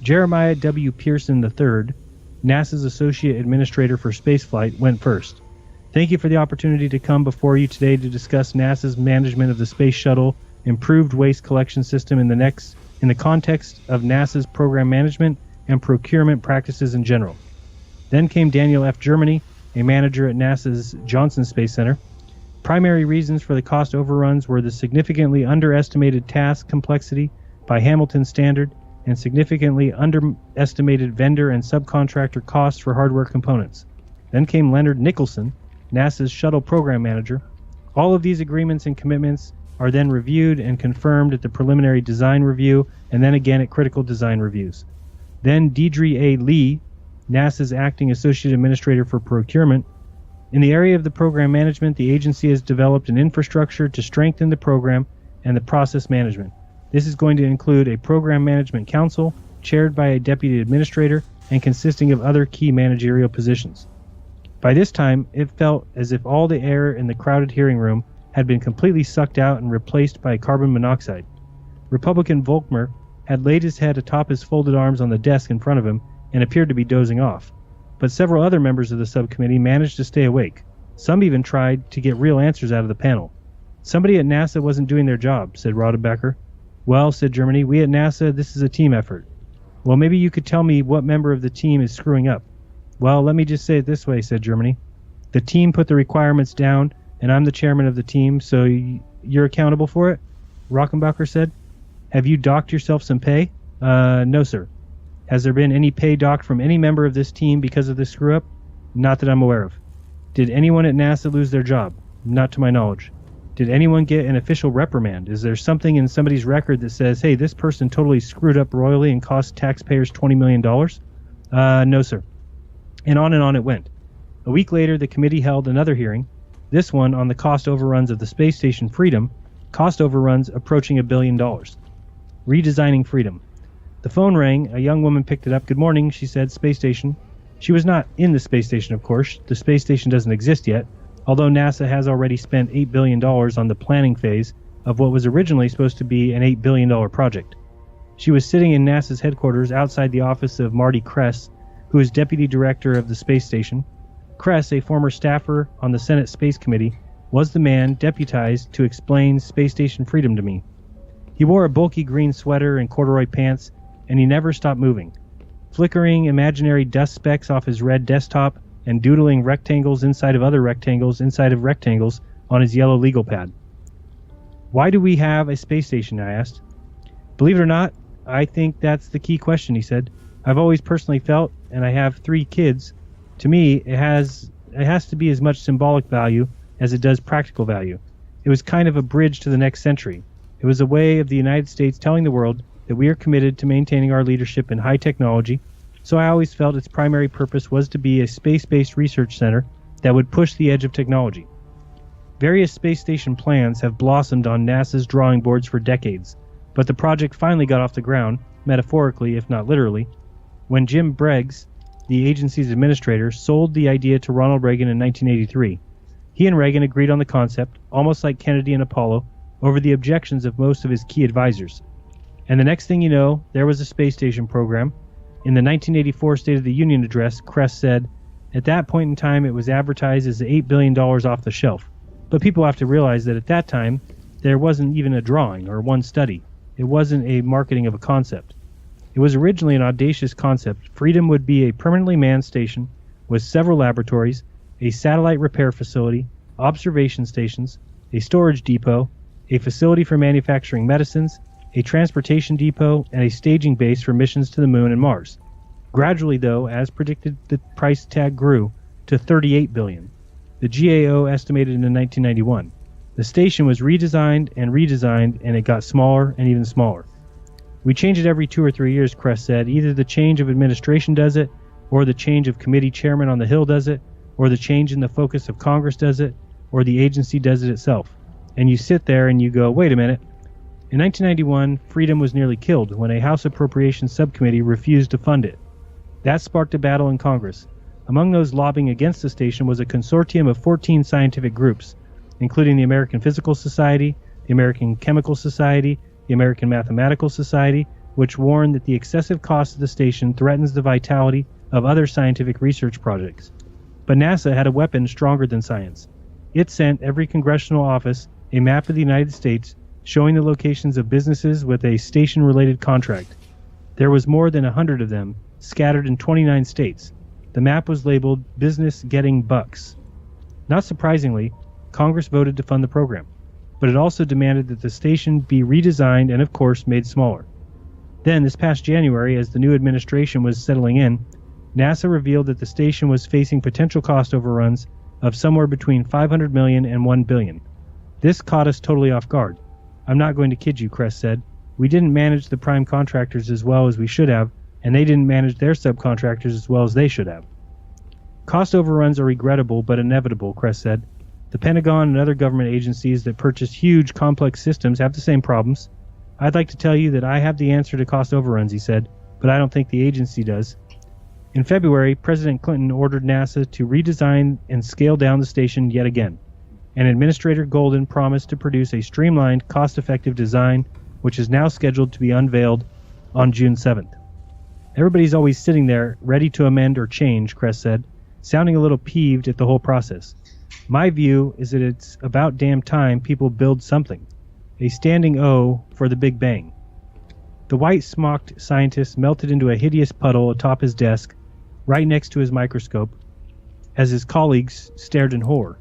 Jeremiah W. Pearson III, NASA's Associate Administrator for Spaceflight, went first. Thank you for the opportunity to come before you today to discuss NASA's management of the Space Shuttle improved waste collection system in the context of NASA's program management and procurement practices in general. Then came Daniel F. Germany, a manager at NASA's Johnson Space Center. Primary reasons for the cost overruns were the significantly underestimated task complexity by Hamilton standard and significantly underestimated vendor and subcontractor costs for hardware components. Then came Leonard Nicholson, NASA's shuttle program manager. All of these agreements and commitments are then reviewed and confirmed at the preliminary design review and then again at critical design reviews. Then Deidre A. Lee, NASA's acting associate administrator for procurement. In the area of the program management, the agency has developed an infrastructure to strengthen the program and the process management. This is going to include a program management council chaired by a deputy administrator and consisting of other key managerial positions. By this time, it felt as if all the air in the crowded hearing room had been completely sucked out and replaced by carbon monoxide. Republican Volkmer had laid his head atop his folded arms on the desk in front of him and appeared to be dozing off. But several other members of the subcommittee managed to stay awake. Some even tried to get real answers out of the panel. Somebody at NASA wasn't doing their job, said Rodebecker. Well, said Germany, we at NASA, this is a team effort. Well, maybe you could tell me what member of the team is screwing up. Well, let me just say it this way, said Germany. The team put the requirements down, and I'm the chairman of the team, so you're accountable for it? Rockenbacher said. Have you docked yourself some pay? No, sir. Has there been any pay docked from any member of this team because of this screw-up? Not that I'm aware of. Did anyone at NASA lose their job? Not to my knowledge. Did anyone get an official reprimand? Is there something in somebody's record that says, hey, this person totally screwed up royally and cost taxpayers $20 million? No, sir. And on it went. A week later, the committee held another hearing, this one on the cost overruns of the space station Freedom, cost overruns approaching $1 billion. Redesigning Freedom. The phone rang. A young woman picked it up. Good morning, she said, space station. She was not in the space station, of course. The space station doesn't exist yet, although NASA has already spent $8 billion on the planning phase of what was originally supposed to be an $8 billion project. She was sitting in NASA's headquarters outside the office of Marty Kress, who is deputy director of the space station. Kress, a former staffer on the Senate Space Committee, was the man deputized to explain Space Station Freedom to me. He wore a bulky green sweater and corduroy pants, and he never stopped moving, flickering imaginary dust specks off his red desktop and doodling rectangles inside of other rectangles inside of rectangles on his yellow legal pad. Why do we have a space station? I asked. Believe it or not, I think that's the key question, he said. I've always personally felt, and I have 3 kids, to me it has to be as much symbolic value as it does practical value. It was kind of a bridge to the next century. It was a way of the United States telling the world that we are committed to maintaining our leadership in high technology, so I always felt its primary purpose was to be a space-based research center that would push the edge of technology. Various space station plans have blossomed on NASA's drawing boards for decades, but the project finally got off the ground, metaphorically if not literally, when Jim Briggs, the agency's administrator, sold the idea to Ronald Reagan in 1983. He and Reagan agreed on the concept, almost like Kennedy and Apollo, over the objections of most of his key advisors. And the next thing you know, there was a space station program. In the 1984 State of the Union address, Kress said, at that point in time it was advertised as $8 billion off the shelf. But people have to realize that at that time, there wasn't even a drawing or one study. It wasn't a marketing of a concept. It was originally an audacious concept. Freedom would be a permanently manned station with several laboratories, a satellite repair facility, observation stations, a storage depot, a facility for manufacturing medicines, a transportation depot, and a staging base for missions to the Moon and Mars. Gradually, though, as predicted, the price tag grew to $38 billion. The GAO estimated in 1991. The station was redesigned, and it got smaller and even smaller. We change it every 2 or 3 years, Kress said. Either the change of administration does it, or the change of committee chairman on the Hill does it, or the change in the focus of Congress does it, or the agency does it itself. And you sit there and you go, wait a minute. In 1991, Freedom was nearly killed when a House Appropriations Subcommittee refused to fund it. That sparked a battle in Congress. Among those lobbying against the station was a consortium of 14 scientific groups, including the American Physical Society, the American Chemical Society, the American Mathematical Society, which warned that the excessive cost of the station threatens the vitality of other scientific research projects. But NASA had a weapon stronger than science. It sent every congressional office a map of the United States showing the locations of businesses with a station-related contract. There was more than 100 of them, scattered in 29 states. The map was labeled Business Getting Bucks. Not surprisingly, Congress voted to fund the program, but it also demanded that the station be redesigned and, of course, made smaller. Then, this past January, as the new administration was settling in, NASA revealed that the station was facing potential cost overruns of somewhere between $500 million and $1 billion. This caught us totally off guard. I'm not going to kid you, Kress said. We didn't manage the prime contractors as well as we should have, and they didn't manage their subcontractors as well as they should have. Cost overruns are regrettable but inevitable, Kress said. The Pentagon and other government agencies that purchase huge, complex systems have the same problems. I'd like to tell you that I have the answer to cost overruns, he said, but I don't think the agency does. In February, President Clinton ordered NASA to redesign and scale down the station yet again, and Administrator Golden promised to produce a streamlined, cost-effective design, which is now scheduled to be unveiled on June 7th. Everybody's always sitting there, ready to amend or change, Kress said, sounding a little peeved at the whole process. My view is that it's about damn time people build something. A standing O for the Big Bang. The white-smocked scientist melted into a hideous puddle atop his desk, right next to his microscope, as his colleagues stared in horror.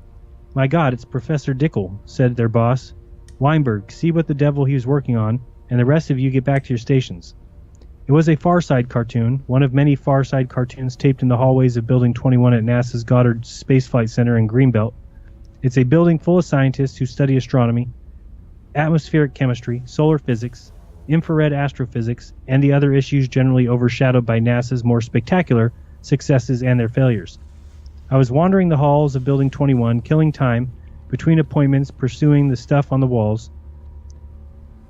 My God, it's Professor Dickel, said their boss. Weinberg, see what the devil he was working on, and the rest of you get back to your stations. It was a Far Side cartoon, one of many Far Side cartoons taped in the hallways of Building 21 at NASA's Goddard Space Flight Center in Greenbelt. It's a building full of scientists who study astronomy, atmospheric chemistry, solar physics, infrared astrophysics, and the other issues generally overshadowed by NASA's more spectacular successes and their failures. I was wandering the halls of Building 21, killing time, between appointments, pursuing the stuff on the walls.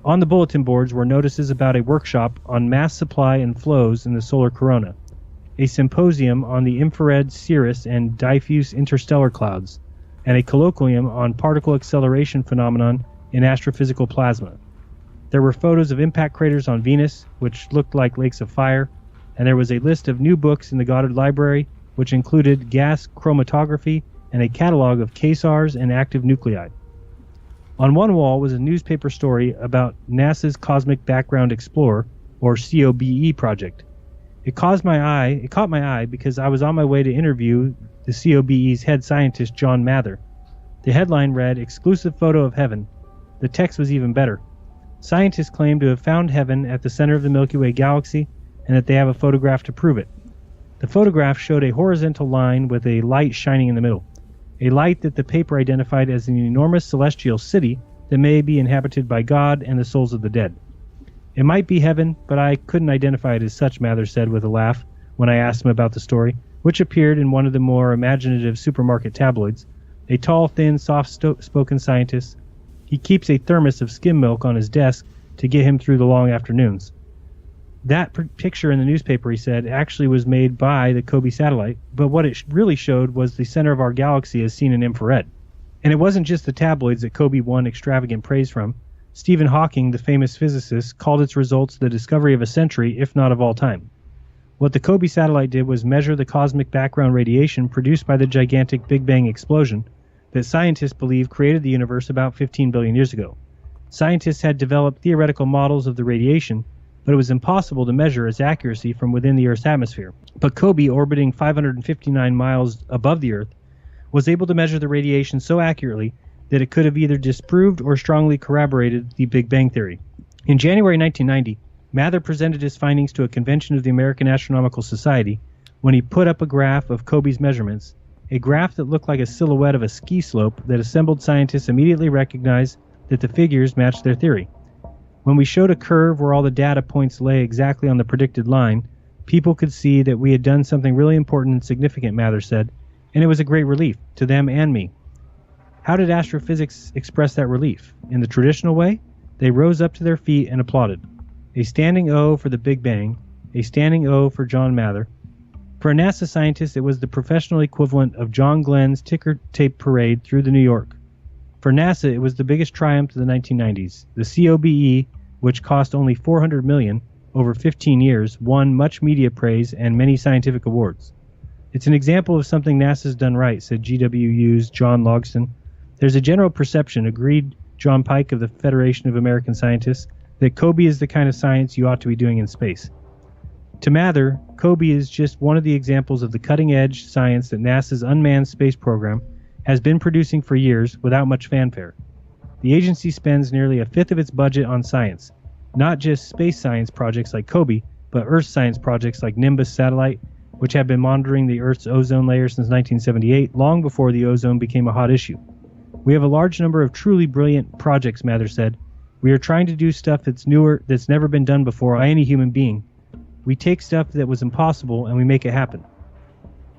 On the bulletin boards were notices about a workshop on mass supply and flows in the solar corona, a symposium on the infrared cirrus and diffuse interstellar clouds, and a colloquium on particle acceleration phenomenon in astrophysical plasma. There were photos of impact craters on Venus, which looked like lakes of fire, and there was a list of new books in the Goddard Library, which included gas chromatography and a catalog of quasars and active nuclei. On one wall was a newspaper story about NASA's Cosmic Background Explorer, or COBE project. It caught my eye because I was on my way to interview the COBE's head scientist, John Mather. The headline read, "Exclusive Photo of Heaven." The text was even better. Scientists claim to have found heaven at the center of the Milky Way galaxy, and that they have a photograph to prove it. The photograph showed a horizontal line with a light shining in the middle, a light that the paper identified as an enormous celestial city that may be inhabited by God and the souls of the dead. It might be heaven, but I couldn't identify it as such, Mather said with a laugh when I asked him about the story, which appeared in one of the more imaginative supermarket tabloids. A tall, thin, soft-spoken scientist. He keeps a thermos of skim milk on his desk to get him through the long afternoons. That picture in the newspaper, he said, actually was made by the COBE satellite, but what it really showed was the center of our galaxy as seen in infrared. And it wasn't just the tabloids that COBE won extravagant praise from. Stephen Hawking, the famous physicist, called its results the discovery of a century, if not of all time. What the COBE satellite did was measure the cosmic background radiation produced by the gigantic Big Bang explosion that scientists believe created the universe about 15 billion years ago. Scientists had developed theoretical models of the radiation, but it was impossible to measure its accuracy from within the Earth's atmosphere. But COBE, orbiting 559 miles above the Earth, was able to measure the radiation so accurately that it could have either disproved or strongly corroborated the Big Bang theory. In January 1990, Mather presented his findings to a convention of the American Astronomical Society when he put up a graph of COBE's measurements, a graph that looked like a silhouette of a ski slope that assembled scientists immediately recognized that the figures matched their theory. When we showed a curve where all the data points lay exactly on the predicted line, people could see that we had done something really important and significant, Mather said, and it was a great relief to them and me. How did astrophysics express that relief? In the traditional way? They rose up to their feet and applauded. A standing O for the Big Bang, a standing O for John Mather, For a NASA scientist, it was the professional equivalent of John Glenn's ticker tape parade through the New York. For NASA, it was the biggest triumph of the 1990s. The COBE, which cost only $400 million over 15 years, won much media praise and many scientific awards. It's an example of something NASA's done right, said GWU's John Logston. There's a general perception, agreed John Pike of the Federation of American Scientists, that COBE is the kind of science you ought to be doing in space. To Mather, COBE is just one of the examples of the cutting-edge science that NASA's unmanned space program has been producing for years without much fanfare. The agency spends nearly a fifth of its budget on science, not just space science projects like COBE, but Earth science projects like Nimbus satellite, which have been monitoring the Earth's ozone layer since 1978, long before the ozone became a hot issue. We have a large number of truly brilliant projects, Mather said. We are trying to do stuff that's newer, that's never been done before by any human being. We take stuff that was impossible and we make it happen.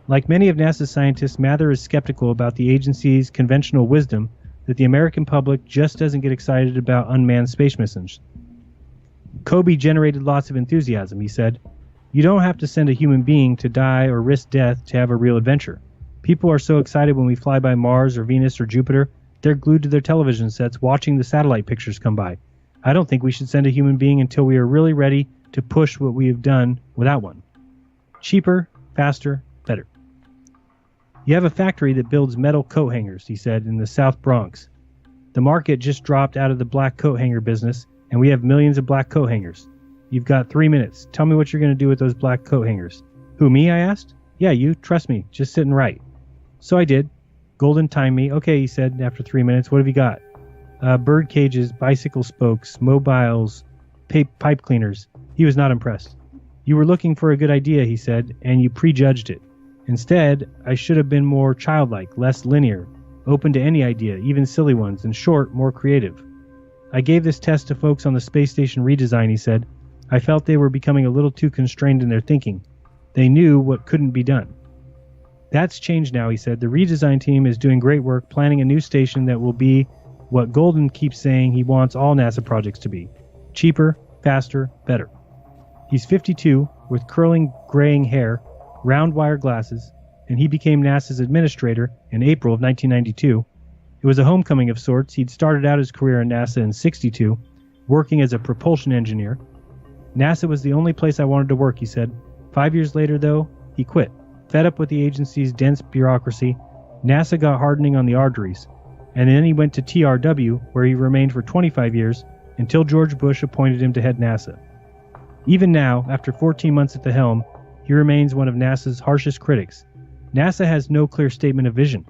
Like many of NASA's scientists, Mather is skeptical about the agency's conventional wisdom that the American public just doesn't get excited about unmanned space missions. COBE generated lots of enthusiasm, he said. You don't have to send a human being to die or risk death to have a real adventure. People are so excited when we fly by Mars or Venus or Jupiter, they're glued to their television sets watching the satellite pictures come by. I don't think we should send a human being until we are really ready to push what we have done without one. Cheaper, faster, better. You have a factory that builds metal coat hangers, he said, in the South Bronx. The market just dropped out of the black coat hanger business, and we have millions of black coat hangers. You've got 3 minutes. Tell me what you're going to do with those black coat hangers. Who, me, I asked? Yeah, you. Trust me. Just sit and write. So I did. Golden timed me. Okay, he said after 3 minutes. What have you got? Bird cages, bicycle spokes, mobiles, pipe cleaners. He was not impressed. You were looking for a good idea, he said, and you prejudged it. Instead, I should have been more childlike, less linear, open to any idea, even silly ones, in short, more creative. I gave this test to folks on the space station redesign, he said. I felt they were becoming a little too constrained in their thinking. They knew what couldn't be done. That's changed now, he said. The redesign team is doing great work planning a new station that will be what Golden keeps saying he wants all NASA projects to be. Cheaper, faster, better. He's 52, with curling, graying hair, round wire glasses, and he became NASA's administrator in April of 1992. It was a homecoming of sorts. He'd started out his career in NASA in '62, working as a propulsion engineer. NASA was the only place I wanted to work, he said. 5 years later, though, he quit. Fed up with the agency's dense bureaucracy, NASA got hardening on the arteries, and then he went to TRW, where he remained for 25 years, until George Bush appointed him to head NASA. Even now, after 14 months at the helm, he remains one of NASA's harshest critics. NASA has no clear statement of vision.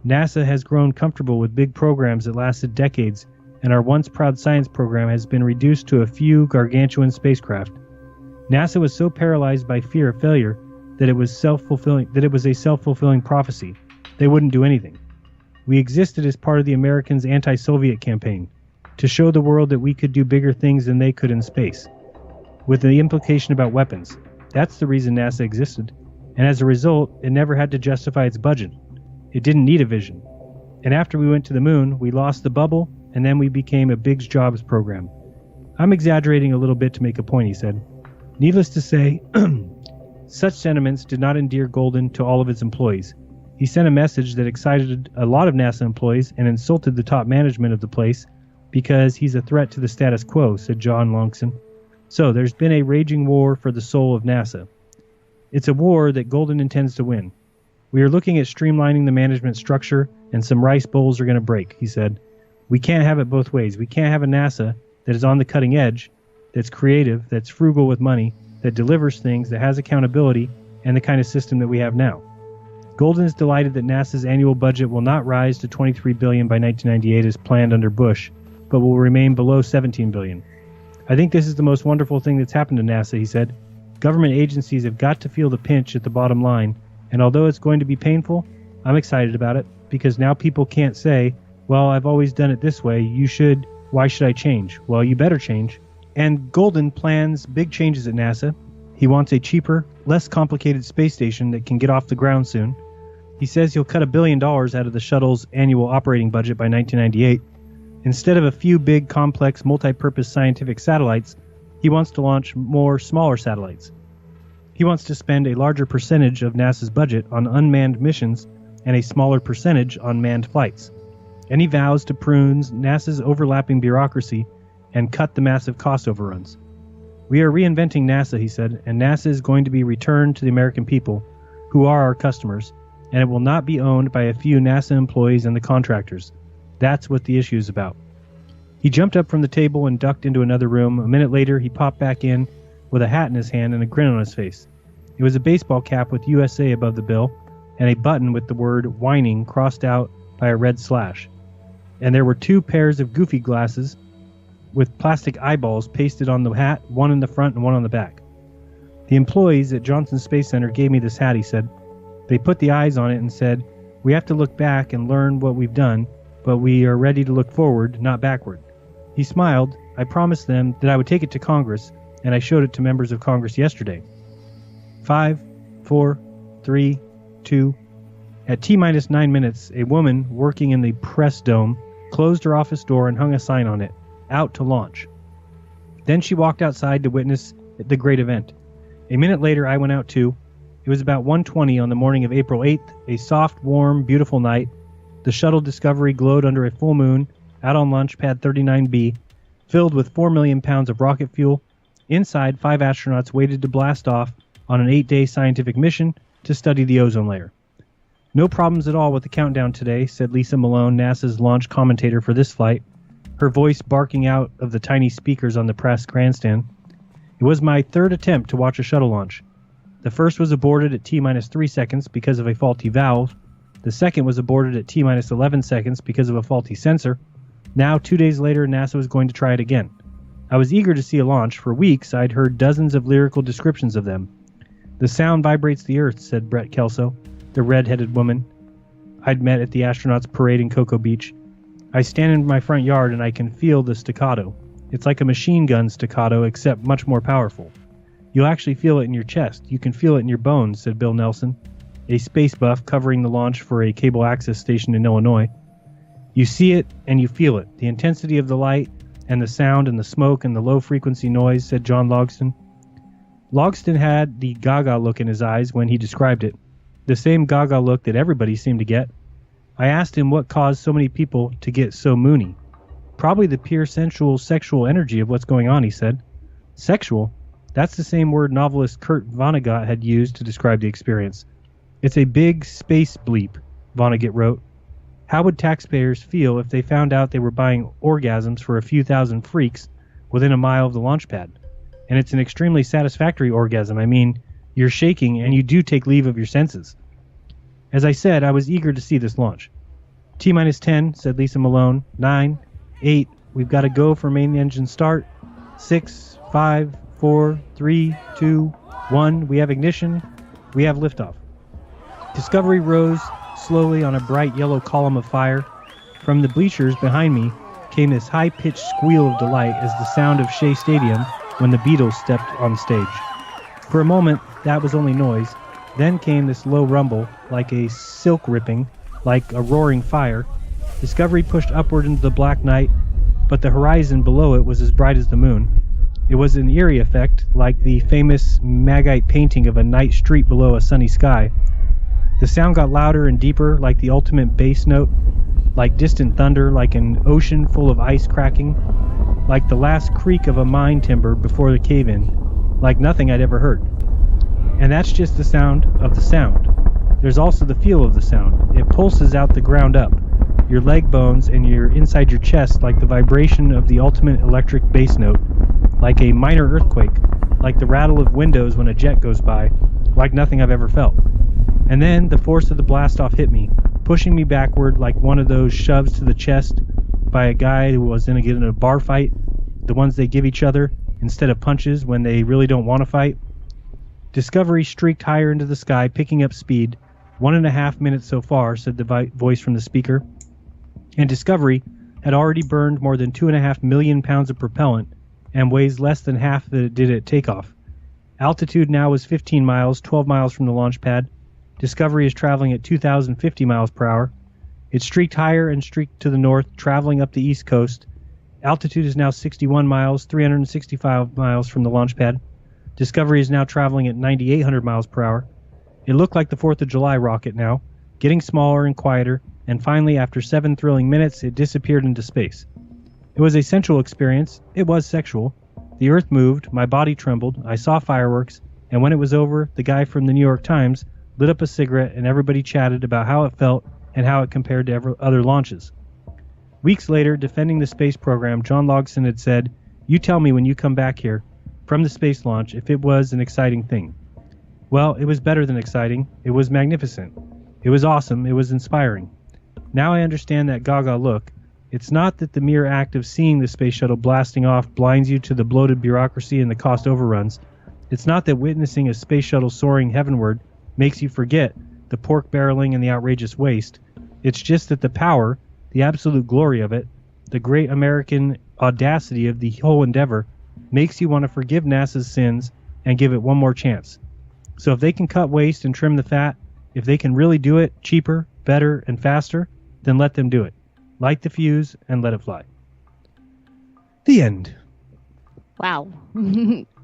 NASA has grown comfortable with big programs that lasted decades, and our once proud science program has been reduced to a few gargantuan spacecraft. NASA was so paralyzed by fear of failure that it was a self-fulfilling prophecy. They wouldn't do anything. We existed as part of the Americans' anti-Soviet campaign, to show the world that we could do bigger things than they could in space, with the implication about weapons. That's the reason NASA existed, and as a result, it never had to justify its budget. It didn't need a vision. And after we went to the moon, we lost the bubble, and then we became a big jobs program. I'm exaggerating a little bit to make a point, he said. Needless to say, such sentiments did not endear Golden to all of its employees. He sent a message that excited a lot of NASA employees and insulted the top management of the place because he's a threat to the status quo, said John Logston. So there's been a raging war for the soul of NASA. It's a war that Golden intends to win. We are looking at streamlining the management structure, and some rice bowls are going to break, he said. We can't have it both ways. We can't have a NASA that is on the cutting edge, that's creative, that's frugal with money, that delivers things, that has accountability, and the kind of system that we have now. Golden is delighted that NASA's annual budget will not rise to $23 billion by 1998 as planned under Bush, but will remain below $17 billion. I think this is the most wonderful thing that's happened to NASA, he said. Government agencies have got to feel the pinch at the bottom line, and although it's going to be painful, I'm excited about it, because now people can't say, well, I've always done it this way, why should I change? Well, you better change. And Golden plans big changes at NASA. He wants a cheaper, less complicated space station that can get off the ground soon. He says he'll cut $1 billion out of the shuttle's annual operating budget by 1998. Instead of a few big, complex, multi-purpose scientific satellites, he wants to launch more smaller satellites. He wants to spend a larger percentage of NASA's budget on unmanned missions and a smaller percentage on manned flights. And he vows to prune NASA's overlapping bureaucracy and cut the massive cost overruns. We are reinventing NASA, he said, and NASA is going to be returned to the American people, who are our customers, and it will not be owned by a few NASA employees and the contractors. That's what the issue is about. He jumped up from the table and ducked into another room. A minute later, he popped back in with a hat in his hand and a grin on his face. It was a baseball cap with USA above the bill and a button with the word whining crossed out by a red slash. And there were 2 pairs of goofy glasses with plastic eyeballs pasted on the hat, one in the front and one on the back. The employees at Johnson Space Center gave me this hat, he said. They put the eyes on it and said, "We have to look back and learn what we've done, but we are ready to look forward, not backward." He smiled. I promised them that I would take it to Congress, and I showed it to members of Congress yesterday. 5, 4, 3, 2. At T-minus 9 minutes, a woman working in the press dome closed her office door and hung a sign on it, "Out to launch." Then she walked outside to witness the great event. A minute later, I went out too. It was about 1:20 on the morning of April 8th, a soft, warm, beautiful night. The shuttle Discovery glowed under a full moon, out on launch pad 39B, filled with 4 million pounds of rocket fuel. Inside, 5 astronauts waited to blast off on an 8-day scientific mission to study the ozone layer. "No problems at all with the countdown today," said Lisa Malone, NASA's launch commentator for this flight, her voice barking out of the tiny speakers on the press grandstand. "It was my 3rd attempt to watch a shuttle launch. The first was aborted at T-minus 3 seconds because of a faulty valve. The second was aborted at T-minus 11 seconds because of a faulty sensor. Now, 2 days later, NASA was going to try it again. I was eager to see a launch. For weeks, I'd heard dozens of lyrical descriptions of them. The sound vibrates the Earth," said Brett Kelso, the red-headed woman I'd met at the astronauts' parade in Cocoa Beach. "I stand in my front yard and I can feel the staccato. It's like a machine gun staccato, except much more powerful. You'll actually feel it in your chest. You can feel it in your bones," said Bill Nelson, a space buff covering the launch for a cable access station in Illinois. "You see it and you feel it. The intensity of the light and the sound and the smoke and the low-frequency noise," said John Logston. Logston had the gaga look in his eyes when he described it, the same gaga look that everybody seemed to get. I asked him what caused so many people to get so moony. "Probably the pure sensual sexual energy of what's going on," he said. "Sexual? That's the same word novelist Kurt Vonnegut had used to describe the experience. It's a big space bleep," Vonnegut wrote. "How would taxpayers feel if they found out they were buying orgasms for a few thousand freaks within a mile of the launch pad? And it's an extremely satisfactory orgasm. I mean, you're shaking and you do take leave of your senses." As I said, I was eager to see this launch. "T-minus 10, said Lisa Malone. 9, 8, we've got to go for main engine start. 6, 5, 4, 3, 2, 1, we have ignition. We have liftoff." Discovery rose slowly on a bright yellow column of fire. From the bleachers behind me came this high-pitched squeal of delight as the sound of Shea Stadium when the Beatles stepped on stage. For a moment, that was only noise. Then came this low rumble, like a silk ripping, like a roaring fire. Discovery pushed upward into the black night, but the horizon below it was as bright as the moon. It was an eerie effect, like the famous Magite painting of a night street below a sunny sky. The sound got louder and deeper, like the ultimate bass note, like distant thunder, like an ocean full of ice cracking, like the last creak of a mine timber before the cave-in, like nothing I'd ever heard. And that's just the sound of the sound. There's also the feel of the sound. It pulses out the ground up, your leg bones and your inside your chest, like the vibration of the ultimate electric bass note, like a minor earthquake, like the rattle of windows when a jet goes by, like nothing I've ever felt. And then the force of the blast-off hit me, pushing me backward like one of those shoves to the chest by a guy who was in a bar fight, the ones they give each other instead of punches when they really don't want to fight. Discovery streaked higher into the sky, picking up speed. 1.5 minutes so far, said the voice from the speaker. And Discovery had already burned more than 2.5 million pounds of propellant and weighs less than half that it did at takeoff. Altitude now was 15 miles, 12 miles from the launch pad. Discovery is traveling at 2,050 miles per hour. It streaked higher and streaked to the north, traveling up the east coast. Altitude is now 61 miles, 365 miles from the launch pad. Discovery is now traveling at 9,800 miles per hour. It looked like the 4th of July rocket now, getting smaller and quieter, and finally, after 7 thrilling minutes, it disappeared into space. It was a sensual experience. It was sexual. The Earth moved, my body trembled, I saw fireworks, and when it was over, the guy from the New York Times lit up a cigarette and everybody chatted about how it felt and how it compared to other launches. Weeks later, defending the space program, John Logson had said, "You tell me when you come back here from the space launch if it was an exciting thing." Well, it was better than exciting. It was magnificent. It was awesome. It was inspiring. Now I understand that gaga look. It's not that the mere act of seeing the space shuttle blasting off blinds you to the bloated bureaucracy and the cost overruns. It's not that witnessing a space shuttle soaring heavenward makes you forget the pork barreling and the outrageous waste. It's just that the power, the absolute glory of it, the great American audacity of the whole endeavor, makes you want to forgive NASA's sins and give it one more chance. So if they can cut waste and trim the fat, if they can really do it cheaper, better, and faster, then let them do it. Light the fuse and let it fly. The end. Wow.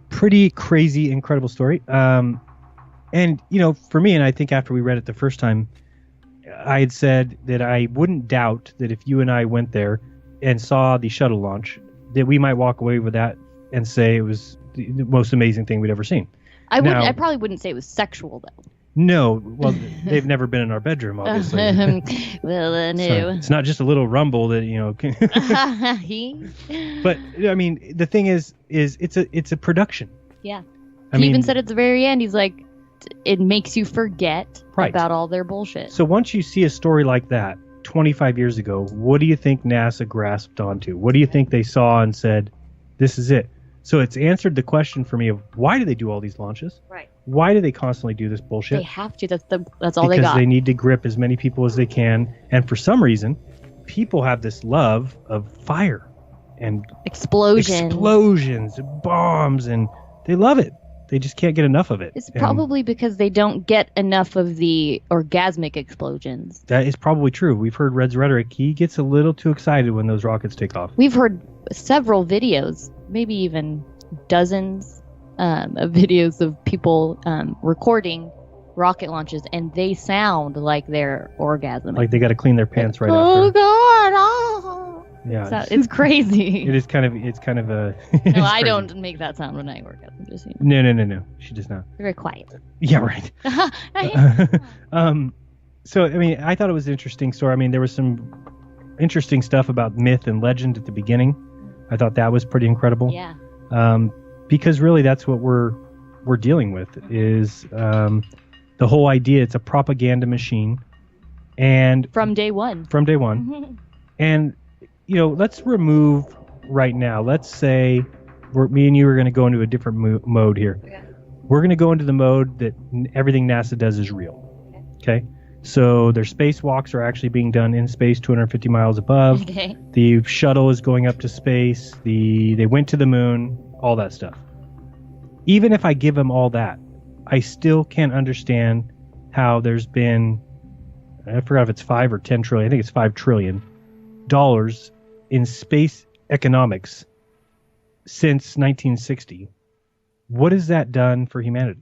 Pretty crazy, incredible story. And, you know, for me, and I think after we read it the first time, I had said that I wouldn't doubt that if you and I went there and saw the shuttle launch, that we might walk away with that and say it was the most amazing thing we'd ever seen. I probably wouldn't say it was sexual, though. No, well, they've never been in our bedroom, obviously. Well, no. So it's not just a little rumble that, you know. But I mean, the thing is it's a production. Yeah. I He mean, even said at the very end, he's like, it makes you forget Right. about all their bullshit. So once you see a story like that 25 years ago, what do you think NASA grasped onto? What do you think they saw and said, this is it? So it's answered the question for me of why do they do all these launches? Right. Why do they constantly do this bullshit? They have to. That's all they Because got. they need to grip as many people as they can. And for some reason, people have this love of fire and explosions, bombs, and they love it. They just can't get enough of it. It's probably because they don't get enough of the orgasmic explosions. That is probably true. We've heard Red's rhetoric. He gets a little too excited when those rockets take off. We've heard several videos, maybe even dozens of videos of people recording rocket launches, and they sound like they're orgasming. Like they got to clean their pants right oh after. God! Oh. Yeah, It's crazy. It's kind of a. No, I don't make that sound when I orgasm. Just so you know. No. She does not. Very quiet. Yeah, right. So I mean, I thought it was an interesting story. I mean, there was some interesting stuff about myth and legend at the beginning. I thought that was pretty incredible. Yeah. Because really, that's what we're dealing with is the whole idea. It's a propaganda machine, and From day one. And you know, let's remove right now. Let's say me and you are going to go into a different mode here. Okay. We're going to go into the mode that everything NASA does is real. Okay. So their spacewalks are actually being done in space, 250 miles above. Okay. The shuttle is going up to space. They went to the moon. All that stuff. Even if I give them all that, I still can't understand how there's been, I forgot if it's 5 or 10 trillion. I think it's $5 trillion in space economics since 1960. What has that done for humanity?